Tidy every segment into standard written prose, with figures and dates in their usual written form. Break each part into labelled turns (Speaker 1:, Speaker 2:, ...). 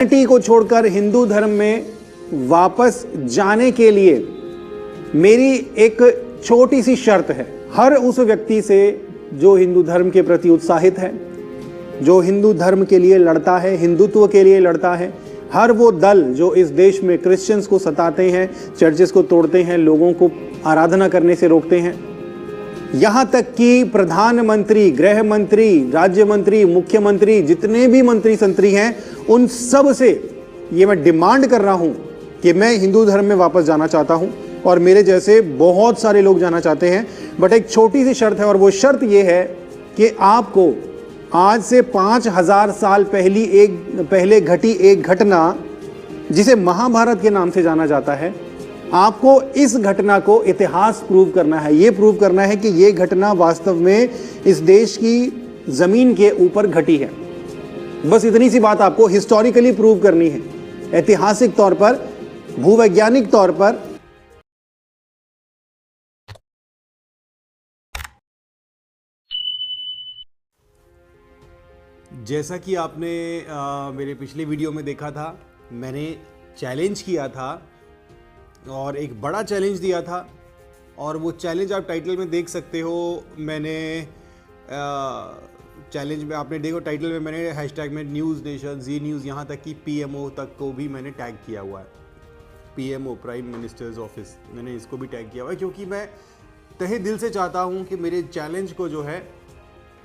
Speaker 1: Christianity को छोड़कर हिंदू धर्म में वापस जाने के लिए मेरी एक छोटी सी शर्त है। हर उस व्यक्ति से जो हिंदू धर्म के प्रति उत्साहित है, जो हिंदू धर्म के लिए लड़ता है, हिंदुत्व के लिए लड़ता है, हर वो दल जो इस देश में क्रिश्चियंस को सताते हैं, चर्चेस को तोड़ते हैं, लोगों को आराधना करने से रोकते हैं, यहाँ तक कि प्रधानमंत्री, गृह मंत्री, राज्य मंत्री, मुख्यमंत्री, जितने भी मंत्री संतरी हैं, उन सब से ये मैं डिमांड कर रहा हूं कि मैं हिंदू धर्म में वापस जाना चाहता हूं और मेरे जैसे बहुत सारे लोग जाना चाहते हैं। बट एक छोटी सी शर्त है और वो शर्त ये है कि आपको आज से 5000 साल पहले घटी एक घटना जिसे महाभारत के नाम से जाना जाता है, आपको इस घटना को इतिहास प्रूव करना है। ये प्रूव करना है कि ये घटना वास्तव में इस देश की जमीन के ऊपर घटी है। बस इतनी सी बात आपको हिस्टोरिकली प्रूव करनी है, ऐतिहासिक तौर पर, भूवैज्ञानिक तौर पर।
Speaker 2: जैसा कि आपने मेरे पिछले वीडियो में देखा था, मैंने चैलेंज किया था और एक बड़ा चैलेंज दिया था और वो चैलेंज आप टाइटल में देख सकते हो। मैंने चैलेंज में आपने देखो टाइटल में मैंने हैशटैग में न्यूज़ नेशन, जी न्यूज़, यहाँ तक कि पीएमओ तक को भी मैंने टैग किया हुआ है। पीएमओ, प्राइम मिनिस्टर्स ऑफिस, मैंने इसको भी टैग किया हुआ है क्योंकि मैं तहे दिल से चाहता हूँ कि मेरे चैलेंज को जो है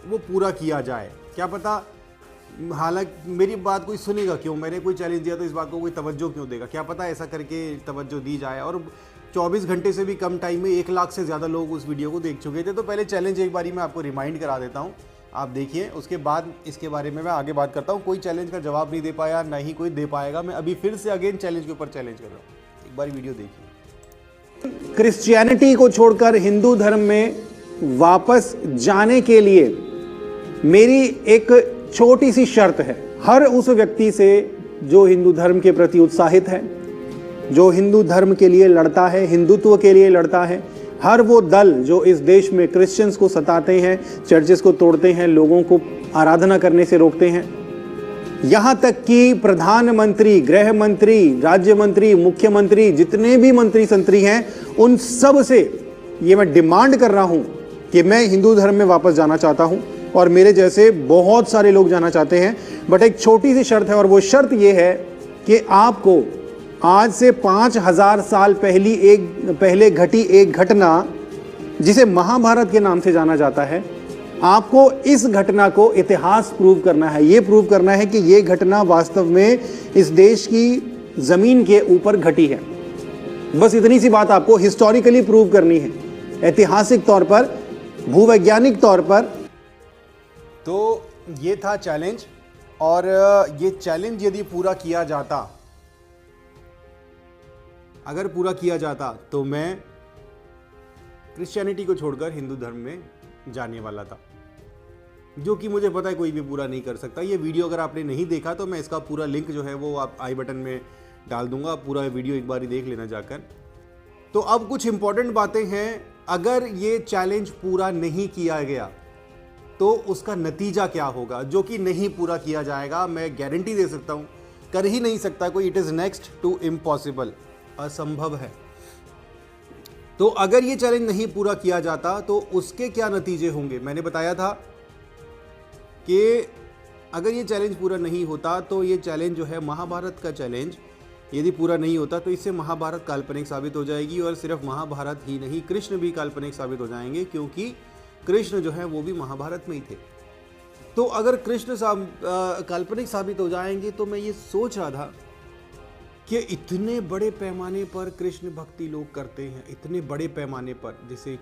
Speaker 2: वो पूरा किया जाए। क्या पता, हालांकि मेरी बात कोई सुनेगा क्यों, मैंने कोई चैलेंज दिया तो इस बात को कोई तवज्जो क्यों देगा, क्या पता ऐसा करके तवज्जो दी जाए। और 24 घंटे से भी कम टाइम में 1 लाख से ज़्यादा लोग उस वीडियो को देख चुके थे। तो पहले चैलेंज एक बारी मैं आपको रिमाइंड करा देता हूँ, आप देखिए, उसके बाद इसके बारे में मैं आगे बात करता हूँ। कोई चैलेंज का जवाब नहीं दे पाया, ना ही कोई दे पाएगा। मैं अभी फिर से अगेन चैलेंज के ऊपर चैलेंज कर रहा हूँ, एक बार वीडियो देखिए।
Speaker 1: क्रिश्चियनिटी को छोड़कर हिंदू धर्म में वापस जाने के लिए मेरी एक छोटी सी शर्त है। हर उस व्यक्ति से जो हिंदू धर्म के प्रति उत्साहित है, जो हिंदू धर्म के लिए लड़ता है, हिंदुत्व के लिए लड़ता है, हर वो दल जो इस देश में क्रिश्चियंस को सताते हैं, चर्चेस को तोड़ते हैं, लोगों को आराधना करने से रोकते हैं, यहाँ तक कि प्रधानमंत्री, गृह मंत्री, राज्य मंत्री, मुख्यमंत्री, जितने भी मंत्री संतरी हैं, उन सब से ये मैं डिमांड कर रहा हूं कि मैं हिंदू धर्म में वापस जाना चाहता हूं और मेरे जैसे बहुत सारे लोग जाना चाहते हैं। बट एक छोटी सी शर्त है और वो शर्त ये है कि आपको आज से 5000 साल पहले घटी एक घटना जिसे महाभारत के नाम से जाना जाता है, आपको इस घटना को इतिहास प्रूव करना है। ये प्रूव करना है कि ये घटना वास्तव में इस देश की जमीन के ऊपर घटी है। बस इतनी सी बात आपको हिस्टोरिकली प्रूव करनी है, ऐतिहासिक तौर पर, भूवैज्ञानिक तौर पर।
Speaker 2: तो ये था चैलेंज और ये चैलेंज यदि पूरा किया जाता, अगर पूरा किया जाता तो मैं क्रिश्चियनिटी को छोड़कर हिंदू धर्म में जाने वाला था, जो कि मुझे पता है कोई भी पूरा नहीं कर सकता। ये वीडियो अगर आपने नहीं देखा तो मैं इसका पूरा लिंक जो है वो आप आई बटन में डाल दूंगा, पूरा वीडियो एक बार ही देख लेना जाकर। तो अब कुछ इंपॉर्टेंट बातें हैं। अगर ये चैलेंज पूरा नहीं किया गया तो उसका नतीजा क्या होगा, जो कि नहीं पूरा किया जाएगा। मैं गारंटी दे सकता हूं, कर ही नहीं सकता कोई। It is next to impossible, असंभव है। तो अगर ये चैलेंज नहीं पूरा किया जाता तो उसके क्या नतीजे होंगे। मैंने बताया था कि अगर ये चैलेंज पूरा नहीं होता तो ये चैलेंज जो है, महाभारत का चैलेंज यदि पूरा नहीं होता तो इससे महाभारत काल्पनिक साबित हो जाएगी। और सिर्फ महाभारत ही नहीं, कृष्ण भी काल्पनिक साबित हो जाएंगे, क्योंकि कृष्ण जो है वो भी महाभारत में ही थे। तो अगर कृष्ण काल्पनिक साबित हो जाएंगे तो मैं ये सोच रहा था कि इतने बड़े पैमाने पर कृष्ण भक्ति लोग करते हैं, इतने बड़े पैमाने पर, जैसे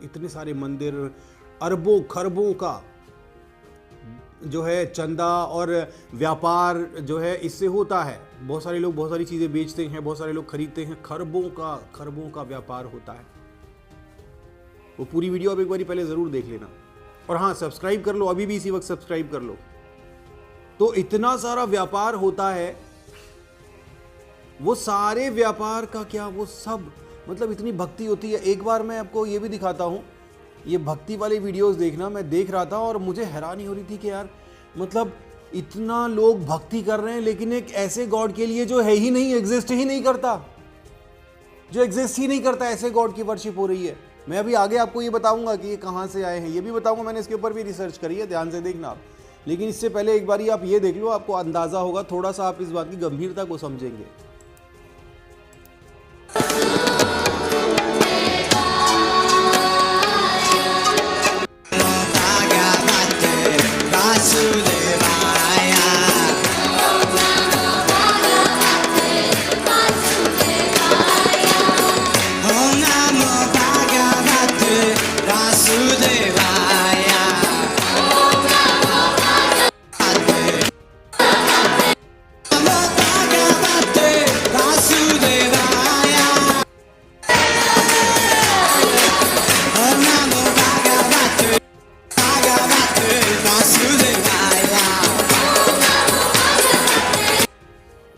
Speaker 2: इतने सारे मंदिर, अरबों खरबों का जो है चंदा और व्यापार जो है इससे होता है। बहुत सारे लोग बहुत सारी चीज़ें बेचते हैं, बहुत सारे लोग खरीदते हैं, खरबों का व्यापार होता है। वो पूरी वीडियो आप एक बार पहले ज़रूर देख लेना। और हाँ, सब्सक्राइब कर लो, अभी भी इसी वक्त सब्सक्राइब कर लो। तो इतना सारा व्यापार होता है, वो सारे व्यापार का क्या, वो सब मतलब इतनी भक्ति होती है। एक बार मैं आपको ये भी दिखाता हूँ, ये भक्ति वाली वीडियोस देखना। मैं देख रहा था और मुझे हैरानी हो रही थी कि यार मतलब इतना लोग भक्ति कर रहे हैं, लेकिन एक ऐसे गॉड के लिए जो है ही नहीं, एग्जिस्ट ही नहीं करता, जो एग्जिस्ट ही नहीं करता, ऐसे गॉड की वर्शिप हो रही है। मैं अभी आगे आपको ये बताऊंगा कि ये कहाँ से आए हैं, ये भी बताऊंगा, मैंने इसके ऊपर भी रिसर्च करी है, ध्यान से देखना आप। लेकिन इससे पहले एक बारी आप ये देख लो, आपको अंदाजा होगा, थोड़ा सा आप इस बात की गंभीरता को समझेंगे।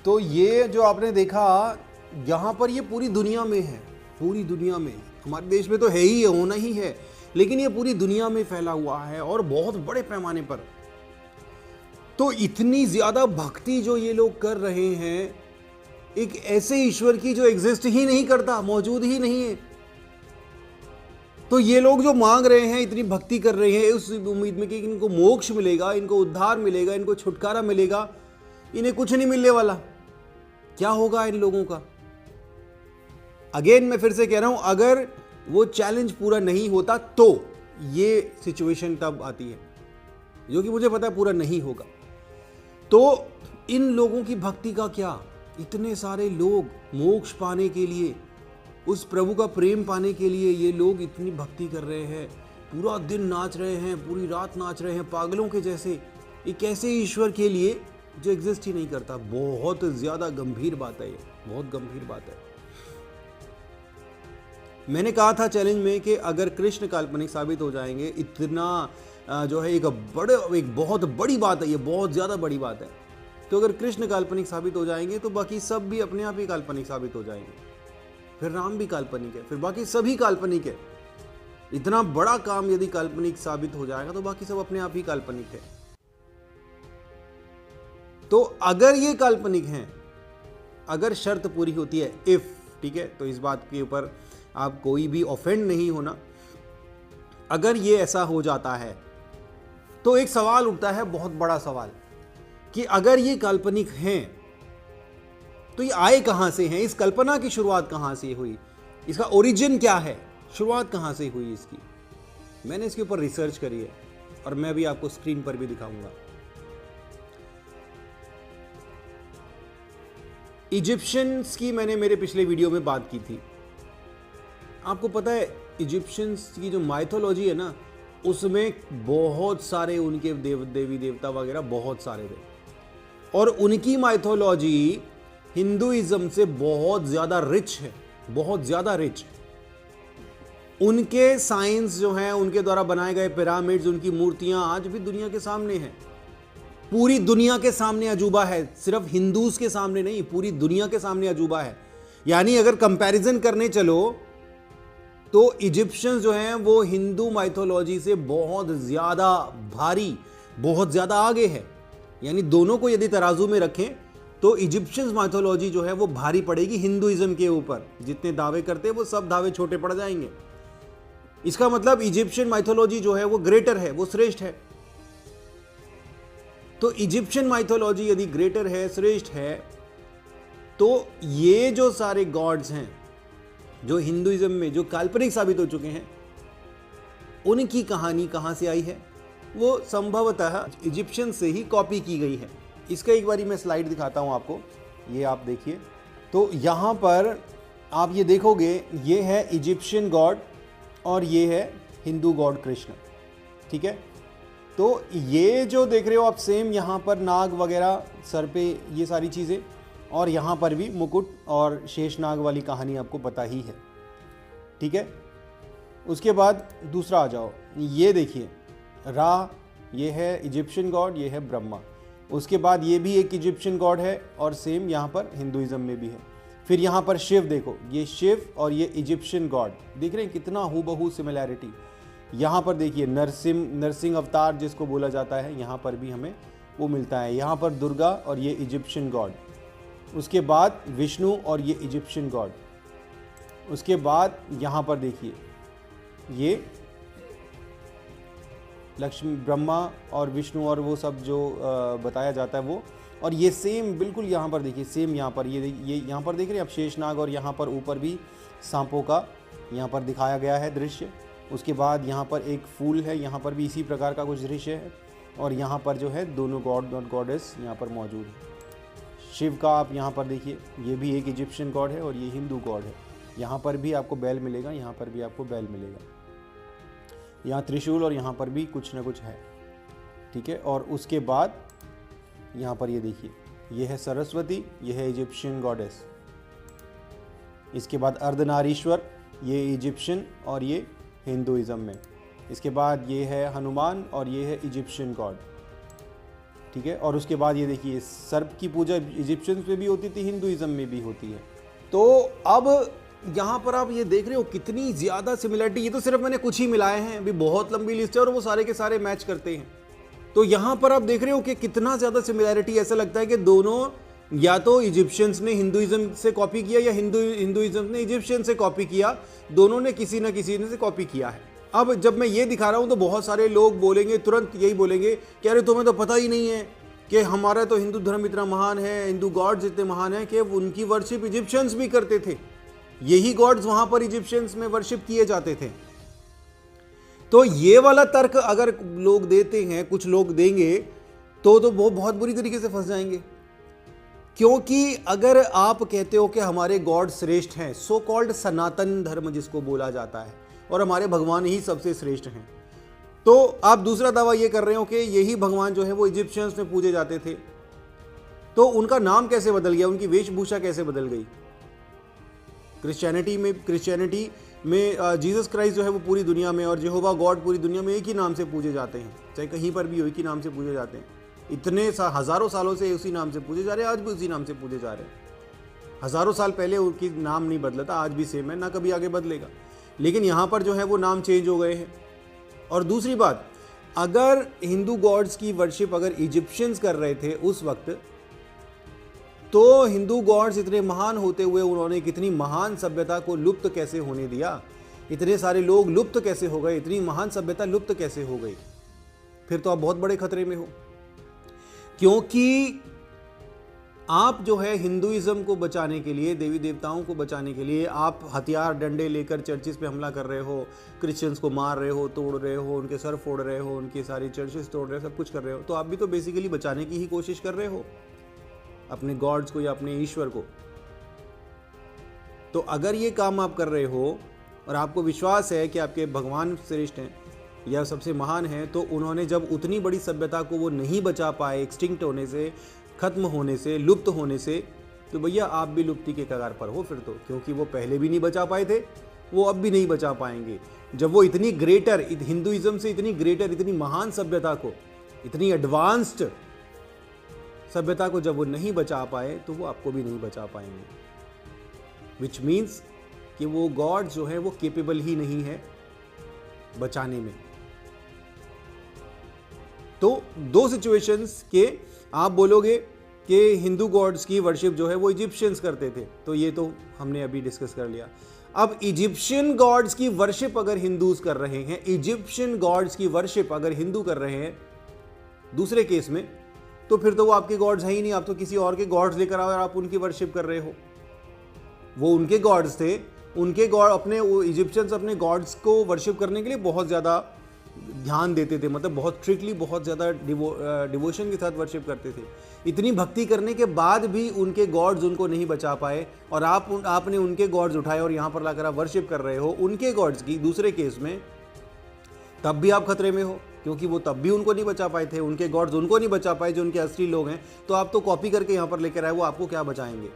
Speaker 2: तो ये जो आपने देखा यहाँ पर, ये पूरी दुनिया में है, पूरी दुनिया में, हमारे देश में तो है ही है, होना ही है, लेकिन ये पूरी दुनिया में फैला हुआ है और बहुत बड़े पैमाने पर। तो इतनी ज्यादा भक्ति जो ये लोग कर रहे हैं एक ऐसे ईश्वर की जो एग्जिस्ट ही नहीं करता, मौजूद ही नहीं है, तो ये लोग जो मांग रहे हैं, इतनी भक्ति कर रहे हैं उस उम्मीद में कि इनको मोक्ष मिलेगा, इनको उद्धार मिलेगा, इनको छुटकारा मिलेगा, इन्हें कुछ नहीं मिलने वाला। क्या होगा इन लोगों का? अगेन मैं फिर से कह रहा हूं, अगर वो चैलेंज पूरा नहीं होता तो ये सिचुएशन तब आती है, जो कि मुझे पता है पूरा नहीं होगा। तो इन लोगों की भक्ति का क्या, इतने सारे लोग मोक्ष पाने के लिए, उस प्रभु का प्रेम पाने के लिए ये लोग इतनी भक्ति कर रहे हैं, पूरा दिन नाच रहे हैं, पूरी रात नाच रहे हैं पागलों के जैसे, एक ऐसे ईश्वर के लिए जो एग्जिस्ट ही नहीं करता। बहुत ज्यादा गंभीर बात है ये, बहुत गंभीर बात है। मैंने कहा था चैलेंज में कि अगर कृष्ण काल्पनिक साबित हो जाएंगे, इतना जो है एक बहुत बड़ी बात है, ये बहुत ज्यादा बड़ी बात है। तो अगर कृष्ण काल्पनिक साबित हो जाएंगे तो बाकी सब भी अपने आप ही काल्पनिक साबित हो जाएंगे, फिर राम भी काल्पनिक है, फिर बाकी सभी काल्पनिक है। इतना बड़ा काम यदि काल्पनिक साबित हो जाएगा तो बाकी सब अपने आप ही काल्पनिक है। तो अगर ये काल्पनिक हैं, अगर शर्त पूरी होती है, इफ, ठीक है, तो इस बात के ऊपर आप कोई भी ऑफेंड नहीं होना, अगर ये ऐसा हो जाता है तो एक सवाल उठता है, बहुत बड़ा सवाल, कि अगर ये काल्पनिक हैं तो ये आए कहां से हैं, इस कल्पना की शुरुआत कहां से हुई, इसका ओरिजिन क्या है, शुरुआत कहां से हुई इसकी। मैंने इसके ऊपर रिसर्च करी है और मैं भी आपको स्क्रीन पर भी दिखाऊंगा। इजिप्शियंस की मैंने मेरे पिछले वीडियो में बात की थी। आपको पता है इजिप्शियंस की जो माइथोलॉजी है ना, उसमें बहुत सारे उनके देवी देवता वगैरह बहुत सारे थे, और उनकी माइथोलॉजी हिंदुइज्म से बहुत ज्यादा रिच है, बहुत ज्यादा रिच। उनके साइंस जो हैं, उनके द्वारा बनाए गए पिरामिड्स, उनकी मूर्तियां आज भी दुनिया के सामने हैं, पूरी दुनिया के सामने अजूबा है, सिर्फ हिंदूज के सामने नहीं, पूरी दुनिया के सामने अजूबा है। यानी अगर कंपैरिजन करने चलो तो इजिप्शियंस जो हैं वो हिंदू माइथोलॉजी से बहुत ज्यादा भारी, बहुत ज्यादा आगे है। यानी दोनों को यदि तराजू में रखें तो इजिप्शियंस माइथोलॉजी जो है वो भारी पड़ेगी हिंदुइज्म के ऊपर। जितने दावे करते हैं वो सब दावे छोटे पड़ जाएंगे। इसका मतलब इजिप्शियन माइथोलॉजी जो है वो ग्रेटर है, वो श्रेष्ठ है। तो इजिप्शियन माइथोलॉजी यदि ग्रेटर है, श्रेष्ठ है, तो ये जो सारे गॉड्स हैं जो हिंदुइज्म में जो काल्पनिक साबित हो चुके हैं, उनकी कहानी कहां से आई है, वो संभवतः इजिप्शियन से ही कॉपी की गई है। इसका एक बारी मैं स्लाइड दिखाता हूं आपको, ये आप देखिए। तो यहां पर आप ये देखोगे, ये है इजिप्शियन गॉड और ये है हिंदू गॉड कृष्ण, ठीक है। तो ये जो देख रहे हो आप, सेम यहाँ पर नाग वगैरह सर पे, ये सारी चीज़ें, और यहाँ पर भी मुकुट और शेषनाग वाली कहानी आपको पता ही है, ठीक है। उसके बाद दूसरा आ जाओ, ये देखिए रा, ये है इजिप्शियन गॉड, ये है ब्रह्मा। उसके बाद ये भी एक इजिप्शियन गॉड है और सेम यहाँ पर हिंदुइज्म में भी है। फिर यहाँ पर शिव देखो, ये शिव और ये इजिप्शियन गॉड, देख रहे हैं कितना हूबहू सिमिलैरिटी। यहाँ पर देखिए नरसिंह अवतार जिसको बोला जाता है, यहाँ पर भी हमें वो मिलता है। यहाँ पर दुर्गा और ये इजिप्शियन गॉड, उसके बाद विष्णु और ये इजिप्शियन गॉड, उसके बाद यहाँ पर देखिए ये लक्ष्मी, ब्रह्मा और विष्णु और वो सब जो बताया जाता है वो, और ये सेम बिल्कुल यहाँ पर देखिए, सेम यहाँ पर ये यहाँ पर देख रहे हैं आप शेषनाग, और यहाँ पर ऊपर भी सांपों का यहाँ पर दिखाया गया है दृश्य। उसके बाद यहाँ पर एक फूल है, यहाँ पर भी इसी प्रकार का कुछ दृश्य है, और यहाँ पर जो है दोनों गॉड और गॉडेस यहाँ पर मौजूद है। शिव का आप यहाँ पर देखिए, ये भी एक इजिप्शियन गॉड है और ये हिंदू गॉड है। यहाँ पर भी आपको बैल मिलेगा, यहाँ पर भी आपको बैल मिलेगा, यहाँ त्रिशूल और यहाँ पर भी कुछ ना कुछ है, ठीक है। और उसके बाद यहाँ पर ये देखिए, ये है सरस्वती, ये है इजिप्शियन गॉडेस। इसके बाद अर्धनारीश्वर, ये इजिप्शियन और ये हिंदुइज्म में। इसके बाद ये है हनुमान और ये है इजिप्शियन गॉड, ठीक है। और उसके बाद ये देखिए सर्प की पूजा इजिप्शियन में भी होती थी, हिंदुइज्म में भी होती है। तो अब यहाँ पर आप ये देख रहे हो कितनी ज़्यादा सिमिलरिटी। ये तो सिर्फ मैंने कुछ ही मिलाए हैं, अभी बहुत लंबी लिस्ट है और वो सारे के सारे मैच करते हैं। तो यहाँ पर आप देख रहे हो कि कितना ज़्यादा सिमिलरिटी। ऐसा लगता है कि दोनों या तो इजिप्शियंस ने हिंदुइज्म से कॉपी किया या हिंदुइज्म ने इजिप्शियन से कॉपी किया, दोनों ने किसी न किसी ने से कॉपी किया है। अब जब मैं ये दिखा रहा हूँ तो बहुत सारे लोग बोलेंगे, तुरंत यही बोलेंगे कि अरे तुम्हें तो पता ही नहीं है कि हमारा तो हिंदू धर्म इतना महान है, हिंदू गॉड्स इतने महान हैं कि उनकी वर्शिप इजिप्शियंस भी करते थे, यही गॉड्स वहां पर इजिप्शियंस में वर्शिप किए जाते थे। तो ये वाला तर्क अगर लोग देते हैं, कुछ लोग देंगे, तो वो बहुत बुरी तरीके से फंस जाएंगे। क्योंकि अगर आप कहते हो कि हमारे गॉड श्रेष्ठ हैं, सो कॉल्ड सनातन धर्म जिसको बोला जाता है, और हमारे भगवान ही सबसे श्रेष्ठ हैं, तो आप दूसरा दावा ये कर रहे हो कि यही भगवान जो है वो इजिप्शियंस में पूजे जाते थे, तो उनका नाम कैसे बदल गया, उनकी वेशभूषा कैसे बदल गई। क्रिश्चियनिटी में जीसस क्राइस्ट जो है वो पूरी दुनिया में, और जेहोवा गॉड पूरी दुनिया में एक ही नाम से पूजे जाते हैं, चाहे कहीं पर भी हो, एक ही नाम से पूजे जाते हैं। इतने हज़ारों सालों से उसी नाम से पूजे जा रहे हैं, आज भी उसी नाम से पूजे जा रहे हैं। हज़ारों साल पहले उनकी नाम नहीं बदला था, आज भी सेम है, ना कभी आगे बदलेगा। लेकिन यहाँ पर जो है वो नाम चेंज हो गए हैं। और दूसरी बात, अगर हिंदू गॉड्स की वर्शिप अगर इजिप्शियंस कर रहे थे उस वक्त, तो हिंदू गॉड्स इतने महान होते हुए उन्होंने कितनी महान सभ्यता को लुप्त कैसे होने दिया, इतने सारे लोग लुप्त कैसे हो गए, इतनी महान सभ्यता लुप्त कैसे हो गई। फिर तो आप बहुत बड़े खतरे में हो, क्योंकि आप जो है हिंदुइज्म को बचाने के लिए, देवी देवताओं को बचाने के लिए आप हथियार डंडे लेकर चर्चिस पे हमला कर रहे हो, क्रिश्चियंस को मार रहे हो, तोड़ रहे हो, उनके सर फोड़ रहे हो, उनकी सारी चर्चेस तोड़ रहे हो, सब कुछ कर रहे हो। तो आप भी तो बेसिकली बचाने की ही कोशिश कर रहे हो अपने गॉड्स को या अपने ईश्वर को। तो अगर ये काम आप कर रहे हो और आपको विश्वास है कि आपके भगवान श्रेष्ठ हैं या सबसे महान हैं, तो उन्होंने जब उतनी बड़ी सभ्यता को वो नहीं बचा पाए एक्सटिंक्ट होने से, खत्म होने से, लुप्त होने से, तो भैया आप भी लुप्ति के कगार पर हो फिर तो, क्योंकि वो पहले भी नहीं बचा पाए थे, वो अब भी नहीं बचा पाएंगे। जब वो इतनी ग्रेटर, हिंदुइज्म से इतनी ग्रेटर, इतनी महान सभ्यता को, इतनी एडवांस्ड सभ्यता को जब वो नहीं बचा पाए, तो वो आपको भी नहीं बचा पाएंगे। विच मीन्स कि वो गॉड जो है वो केपेबल ही नहीं है बचाने में। तो दो सिचुएशंस के आप बोलोगे कि हिंदू गॉड्स की वर्शिप जो है वो इजिप्शियंस करते थे, तो ये तो हमने अभी डिस्कस कर लिया। अब इजिप्शियन गॉड्स की वर्शिप अगर हिंदूज कर रहे हैं, इजिप्शियन गॉड्स की वर्शिप अगर हिंदू कर रहे हैं दूसरे केस में, तो फिर तो वो आपके गॉड्स है ही नहीं, आप तो किसी और के गॉड्स लेकर आओ और आप उनकी वर्शिप कर रहे हो। वो उनके गॉड्स थे, उनके गॉड अपने इजिप्शियंस अपने गॉड्स को वर्शिप करने के लिए बहुत ज़्यादा ध्यान देते थे, मतलब बहुत स्ट्रिक्टली, बहुत ज़्यादा डिवोशन के साथ वर्शिप करते थे। इतनी भक्ति करने के बाद भी उनके गॉड्स उनको नहीं बचा पाए, और आपने उनके गॉड्स उठाए और यहाँ पर लाकर आप वर्शिप कर रहे हो उनके गॉड्स की दूसरे केस में, तब भी आप खतरे में हो, क्योंकि वो तब भी उनको नहीं बचा पाए थे, उनके गॉड्स उनको नहीं बचा पाए जो उनके असली लोग हैं। तो आप तो कॉपी करके यहाँ पर लेकर आए, वो आपको क्या बचाएंगे।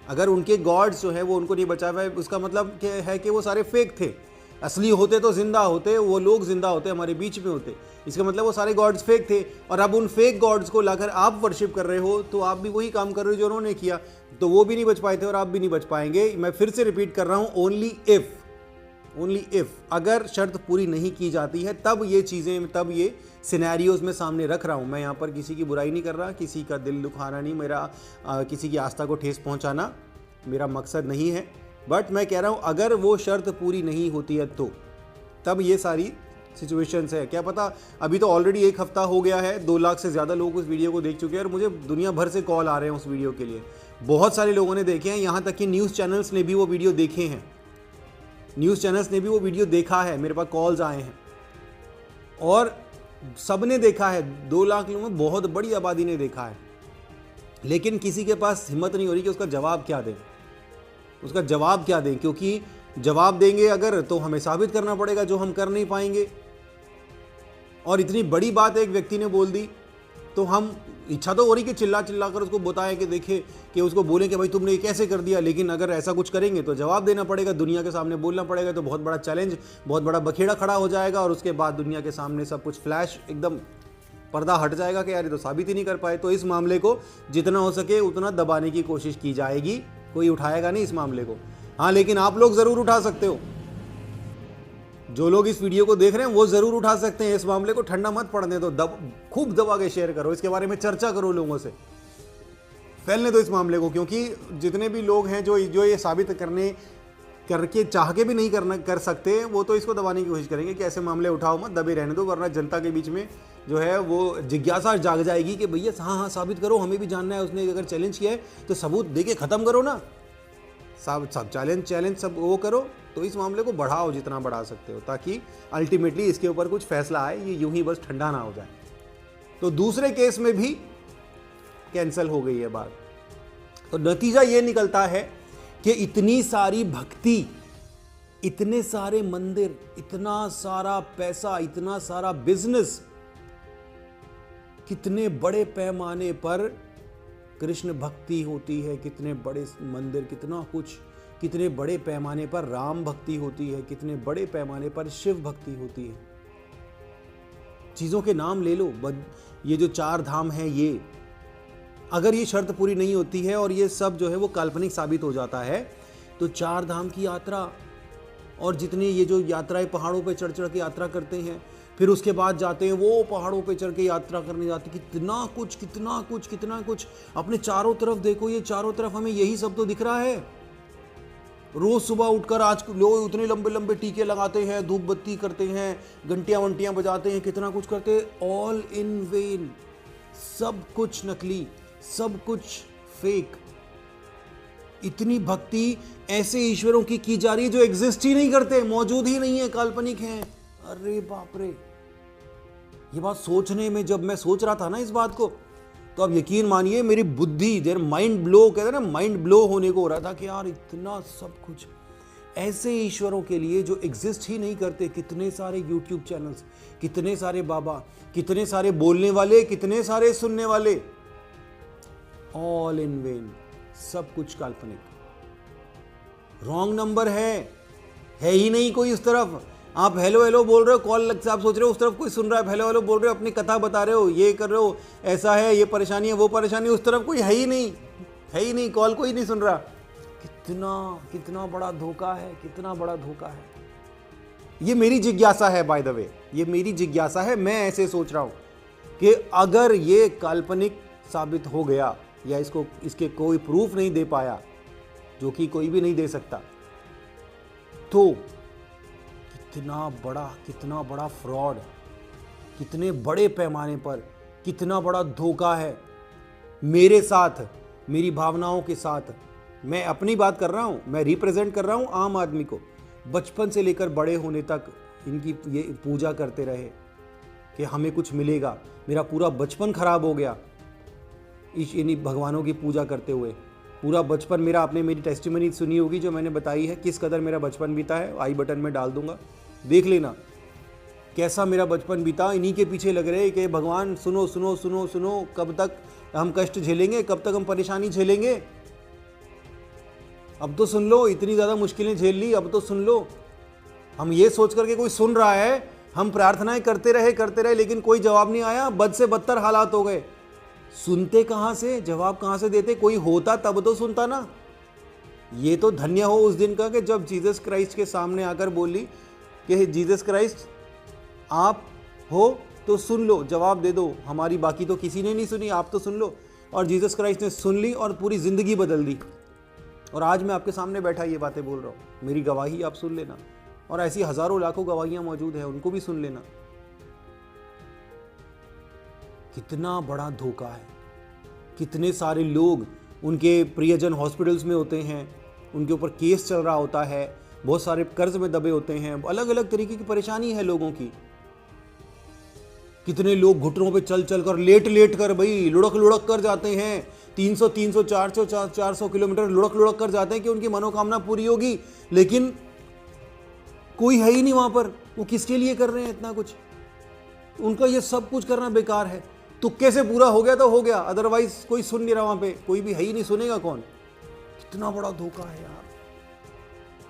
Speaker 2: अगर उनके गॉड्स जो है वो उनको नहीं बचा पाए, उसका मतलब है कि वो सारे फेक थे। असली होते तो जिंदा होते, वो लोग जिंदा होते, हमारे बीच में होते। इसका मतलब वो सारे गॉड्स फेक थे, और अब उन फेक गॉड्स को लाकर आप वर्शिप कर रहे हो, तो आप भी वही काम कर रहे हो जो उन्होंने किया। तो वो भी नहीं बच पाए थे और आप भी नहीं बच पाएंगे। मैं फिर से रिपीट कर रहा हूं, ओनली इफ ओनली इफ, अगर शर्त पूरी नहीं की जाती है तब ये चीज़ें, तब ये सिनेरियोज में सामने रख रहा हूँ। मैं यहाँ पर किसी की बुराई नहीं कर रहा, किसी का दिल दुखाना नहीं, मेरा किसी की आस्था को ठेस पहुँचाना मेरा मकसद नहीं है। बट मैं कह रहा हूँ अगर वो शर्त पूरी नहीं होती है तो तब ये सारी सिचुएशंस है। क्या पता, अभी तो ऑलरेडी 1 हफ्ता हो गया है, 2 लाख से ज़्यादा लोग उस वीडियो को देख चुके हैं और मुझे दुनिया भर से कॉल आ रहे हैं उस वीडियो के लिए। बहुत सारे लोगों ने देखे हैं, यहाँ तक कि न्यूज़ चैनल्स ने भी वो वीडियो देखे हैं, न्यूज़ चैनल्स ने भी वो वीडियो देखा है, मेरे पास कॉल्स आए हैं और सबने देखा है। 2 लाख लोगों में बहुत बड़ी आबादी ने देखा है, लेकिन किसी के पास हिम्मत नहीं हो रही कि उसका जवाब क्या दें, उसका जवाब क्या दें, क्योंकि जवाब देंगे अगर तो हमें साबित करना पड़ेगा जो हम कर नहीं पाएंगे। और इतनी बड़ी बात एक व्यक्ति ने बोल दी तो हम, इच्छा तो हो रही कि चिल्ला चिल्ला कर उसको बताएं कि देखे, कि उसको बोलें कि भाई तुमने ये कैसे कर दिया, लेकिन अगर ऐसा कुछ करेंगे तो जवाब देना पड़ेगा, दुनिया के सामने बोलना पड़ेगा, तो बहुत बड़ा चैलेंज, बहुत बड़ा बखेड़ा खड़ा हो जाएगा और उसके बाद दुनिया के सामने सब कुछ फ्लैश, एकदम पर्दा हट जाएगा कि यार ये तो साबित ही नहीं कर पाए। तो इस मामले को जितना हो सके उतना दबाने की कोशिश की जाएगी, कोई उठाएगा नहीं इस मामले को। हाँ, लेकिन आप लोग ज़रूर उठा सकते हो, जो लोग इस वीडियो को देख रहे हैं वो ज़रूर उठा सकते हैं। इस मामले को ठंडा मत पड़ने दो, खूब दबा के शेयर करो, इसके बारे में चर्चा करो, लोगों से फैलने दो इस मामले को, क्योंकि जितने भी लोग हैं जो ये साबित करके चाह के भी नहीं कर सकते, वो तो इसको दबाने की कोशिश करेंगे कि ऐसे मामले उठाओ मत, दबे रहने दो, वरना जनता के बीच में जो है वो जिज्ञासा जाग जाएगी कि भैया हाँ साबित करो, हमें भी जानना है, उसने अगर चैलेंज किया है तो सबूत दे के ख़त्म करो ना, सब चैलेंज सब वो करो। तो इस मामले को बढ़ाओ जितना बढ़ा सकते हो, ताकि अल्टीमेटली इसके ऊपर कुछ फैसला आए, ये यूं ही बस ठंडा ना हो जाए। तो दूसरे केस में भी कैंसिल हो गई है बात। तो नतीजा ये निकलता है कि इतनी सारी भक्ति, इतने सारे मंदिर, इतना सारा पैसा, इतना सारा बिजनेस, कितने बड़े पैमाने पर कृष्ण भक्ति होती है, कितने बड़े मंदिर, कितना कुछ, कितने बड़े पैमाने पर राम भक्ति होती है, कितने बड़े पैमाने पर शिव भक्ति होती है। चीज़ों के नाम ले लो, ये जो 4 धाम हैं, ये अगर ये शर्त पूरी नहीं होती है और ये सब जो है वो काल्पनिक साबित हो जाता है, तो 4 धाम की यात्रा और जितनी ये जो यात्राएं पहाड़ों पे चढ़ चढ़ के यात्रा करते हैं, फिर उसके बाद जाते हैं वो पहाड़ों पे चढ़ के यात्रा करने जाते, कितना कुछ कितना कुछ कितना कुछ। अपने चारों तरफ देखो, ये चारों तरफ हमें यही सब तो दिख रहा है। रोज सुबह उठकर आज लोग उतने लंबे लंबे टीके लगाते हैं, धूप बत्ती करते हैं, घंटियां वंटियां बजाते हैं, कितना कुछ करते हैं, ऑल इन वेन, सब कुछ नकली, सब कुछ फेक। इतनी भक्ति ऐसे ईश्वरों की जा रही है जो एग्जिस्ट ही नहीं करते, मौजूद ही नहीं है, काल्पनिक हैं। अरे बाप रे, ये बात सोचने में, जब मैं सोच रहा था ना इस बात को, तो अब यकीन मानिए मेरी बुद्धि, देर माइंड ब्लो, कहते हैं ना, माइंड ब्लो होने को हो रहा था कि यार इतना सब कुछ ऐसे ईश्वरों के लिए जो एग्जिस्ट ही नहीं करते। कितने सारे यूट्यूब चैनल्स, कितने सारे बाबा, कितने सारे बोलने वाले, कितने सारे सुनने वाले, ऑल इन वेन, सब कुछ काल्पनिक। रॉन्ग नंबर है ही नहीं कोई उस तरफ। आप हेलो हेलो बोल रहे हो, कॉल लग से आप सोच रहे हो उस तरफ कोई सुन रहा है, हेलो हेलो बोल रहे हो, अपनी कथा बता रहे हो, ये कर रहे हो, ऐसा है, ये परेशानी है, वो परेशानी, उस तरफ कोई है ही नहीं, कॉल कोई नहीं सुन रहा। कितना बड़ा धोखा है, कितना बड़ा धोखा है। ये मेरी जिज्ञासा है, बाय द वे, ये मेरी जिज्ञासा है। मैं ऐसे सोच रहा हूं कि अगर ये काल्पनिक साबित हो गया या इसके कोई प्रूफ नहीं दे पाया, जो कि कोई भी नहीं दे सकता, तो कितना बड़ा फ्रॉड, कितने बड़े पैमाने पर कितना बड़ा धोखा है मेरे साथ, मेरी भावनाओं के साथ। मैं अपनी बात कर रहा हूं, मैं रिप्रेजेंट कर रहा हूं आम आदमी को। बचपन से लेकर बड़े होने तक इनकी ये पूजा करते रहे कि हमें कुछ मिलेगा। मेरा पूरा बचपन खराब हो गया इन्हीं भगवानों की पूजा करते हुए। पूरा बचपन मेरा, आपने मेरी टेस्टिमनी सुनी होगी जो मैंने बताई है, किस कदर मेरा बचपन बीता है, आई बटन में डाल दूंगा, देख लेना कैसा मेरा बचपन बीता। इन्हीं के पीछे लग रहे कि भगवान सुनो सुनो सुनो सुनो, कब तक हम कष्ट झेलेंगे, कब तक हम परेशानी झेलेंगे, अब तो सुन लो, इतनी ज़्यादा मुश्किलें झेल ली, अब तो सुन लो। हम ये सोच करके कोई सुन रहा है, हम प्रार्थनाएं करते रहे, लेकिन कोई जवाब नहीं आया, बद से बदतर हालात हो गए। सुनते कहाँ से, जवाब कहाँ से देते, कोई होता तब तो सुनता ना। ये तो धन्य हो उस दिन का कि जब जीसस क्राइस्ट के सामने आकर बोली कि जीसस क्राइस्ट आप हो तो सुन लो, जवाब दे दो, हमारी बाकी तो किसी ने नहीं सुनी, आप तो सुन लो। और जीसस क्राइस्ट ने सुन ली और पूरी ज़िंदगी बदल दी। और आज मैं आपके सामने बैठा ये बातें बोल रहा हूँ, मेरी गवाही आप सुन लेना। और ऐसी हज़ारों लाखों गवाहियाँ मौजूद हैं, उनको भी सुन लेना। कितना बड़ा धोखा है। कितने सारे लोग, उनके प्रियजन हॉस्पिटल्स में होते हैं, उनके ऊपर केस चल रहा होता है, बहुत सारे कर्ज में दबे होते हैं, अलग अलग तरीके की परेशानी है लोगों की। कितने लोग घुटनों पे चल चल कर, लेट कर भाई लुढ़क कर जाते हैं, 300 400 किलोमीटर लुढ़क कर जाते हैं कि उनकी मनोकामना पूरी होगी, लेकिन कोई है ही नहीं वहां पर। वो किसके लिए कर रहे हैं इतना कुछ? उनका ये सब कुछ करना बेकार है। तुक्के से पूरा हो गया तो हो गया, अदरवाइज कोई सुन नहीं रहा वहां पे, कोई भी है ही नहीं, सुनेगा कौन? कितना बड़ा धोखा है यार।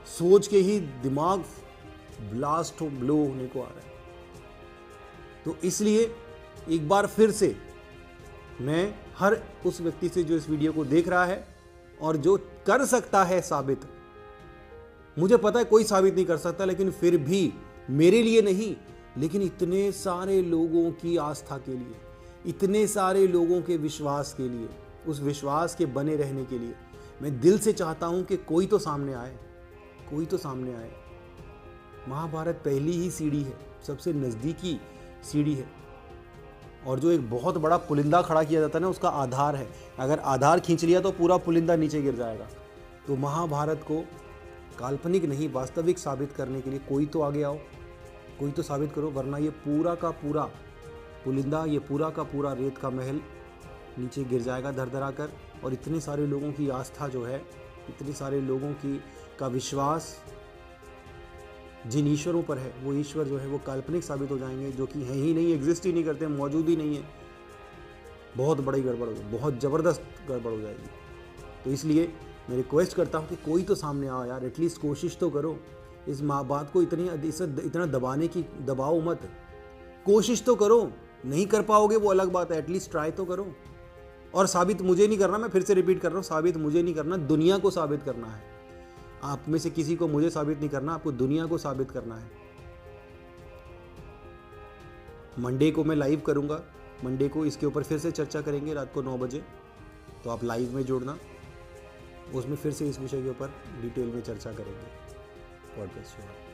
Speaker 2: सोच के ही दिमाग ब्लास्ट ब्लो होने को आ रहा है। तो इसलिए एक बार फिर से मैं हर उस व्यक्ति से जो इस वीडियो को देख रहा है और जो कर सकता है साबित, मुझे पता है कोई साबित नहीं कर सकता, लेकिन फिर भी मेरे लिए नहीं, लेकिन इतने सारे लोगों की आस्था के लिए, इतने सारे लोगों के विश्वास के लिए, उस विश्वास के बने रहने के लिए मैं दिल से चाहता हूं कि कोई तो सामने आए, कोई तो सामने आए। महाभारत पहली ही सीढ़ी है, सबसे नज़दीकी सीढ़ी है। और जो एक बहुत बड़ा पुलिंदा खड़ा किया जाता है ना, उसका आधार है। अगर आधार खींच लिया तो पूरा पुलिंदा नीचे गिर जाएगा। तो महाभारत को काल्पनिक नहीं, वास्तविक साबित करने के लिए कोई तो आगे आओ, कोई तो साबित करो, वरना ये पूरा का पूरा पुलिंदा, ये पूरा का पूरा रेत का महल नीचे गिर जाएगा धर कर। और इतने सारे लोगों की आस्था जो है, इतने सारे लोगों का विश्वास जिन ईश्वरों पर है, वो ईश्वर जो है वो काल्पनिक साबित हो जाएंगे, जो कि हैं ही नहीं, एग्जिस्ट ही नहीं करते, मौजूद ही नहीं है। बहुत बड़ी गड़बड़ हो, बहुत ज़बरदस्त गड़बड़ हो जाएगी। तो इसलिए मैं रिक्वेस्ट करता हूँ कि कोई तो सामने आओ यार, एटलीस्ट कोशिश तो करो। इस बात को इतना दबाने की दबाओ मत, कोशिश तो करो। नहीं कर पाओगे वो अलग बात है, एटलीस्ट ट्राई तो करो। और साबित मुझे नहीं करना, मैं फिर से रिपीट कर रहा हूँ, साबित मुझे नहीं करना, दुनिया को साबित करना है। आप में से किसी को मुझे साबित नहीं करना, आपको दुनिया को साबित करना है। मंडे को मैं लाइव करूंगा, मंडे को इसके ऊपर फिर से चर्चा करेंगे रात को 9 बजे। तो आप लाइव में जुड़ना, उसमें फिर से इस विषय के ऊपर डिटेल में चर्चा करेंगे। God bless you.